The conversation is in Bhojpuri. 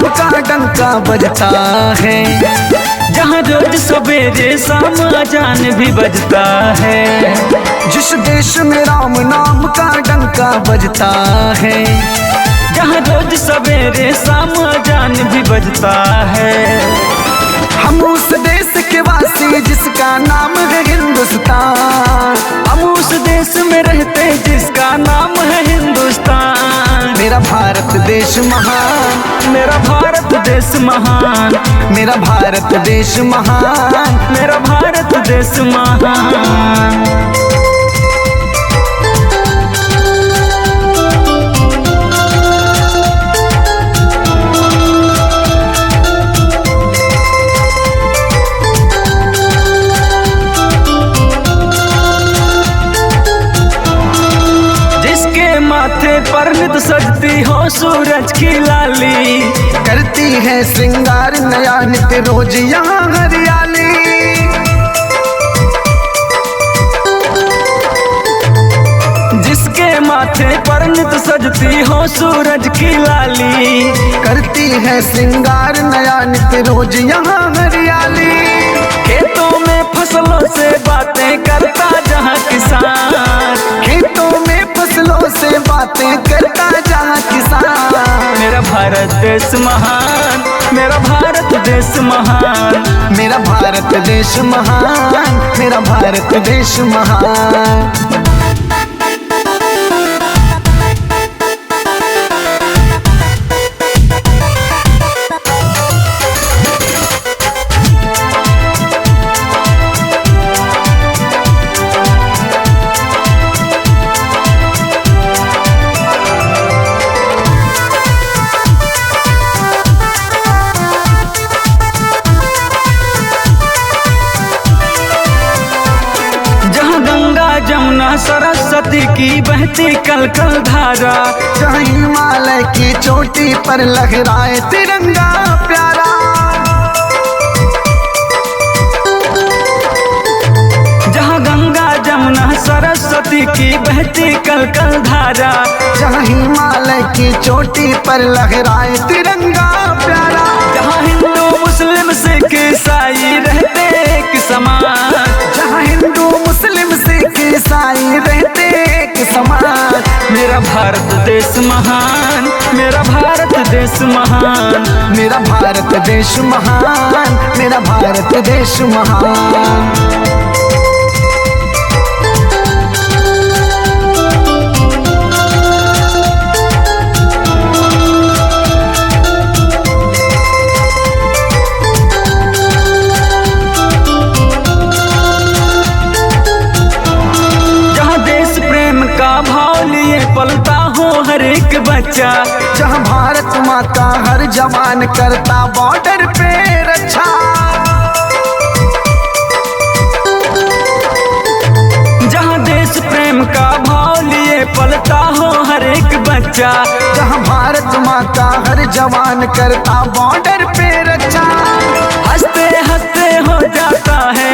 नाम का डंका बजता है, जहाँ रोज सवेरे शाम अजान भी बजता है। जिस देश में राम नाम का डंका बजता है, जहाँ रोज सवेरे शाम अजान भी बजता है। हम उस देश के वासी जिसका नाम है हिंदुस्तान, हम उस देश में रहते जिसका नाम है हिंदुस्तान। मेरा भारत देश महान, मेरा भारत देश महान, मेरा भारत देश महान, मेरा भारत देश महान। माथे पर नित सजती हो सूरज की लाली, करती है श्रृंगार नया नित रोज यहाँ हरियाली। जिसके माथे पर नित सजती हो सूरज की लाली, करती है श्रृंगार नया नित रोज यहाँ हरियाली। खेतों में फसलों से बातें करता जहाँ किसान, खेतों में फसलों से बातें करता जहाँ किसान। मेरा भारत देश महान, मेरा भारत देश महान, मेरा भारत देश महान, मेरा भारत देश महान। जमुना सरस्वती की बहती कल कल धारा, जहाँ हिमालय की चोटी पर लहराए तिरंगा प्यारा। जहाँ गंगा जमुना सरस्वती की बहती कल कल धारा, जहाँ हिमालय की चोटी पर लहराए तिरंगा प्यारा। जहाँ हिंदू मुस्लिम सिख ईसाई रहते एक समान, जहाँ हिंदू मुस्लिम सिख ईसाई रहते एक समान। मेरा भारत देश महान, मेरा भारत देश महान, मेरा भारत देश महान, मेरा भारत देश महान। पलता हो हर एक बच्चा, जहाँ भारत माँ का हर जवान करता बॉर्डर पे रक्षा। जहाँ देश प्रेम का भाव लिए पलता हो हर एक बच्चा, जहाँ भारत माँ का हर जवान करता बॉर्डर पे रक्षा। हंसते हंसते हो जाता है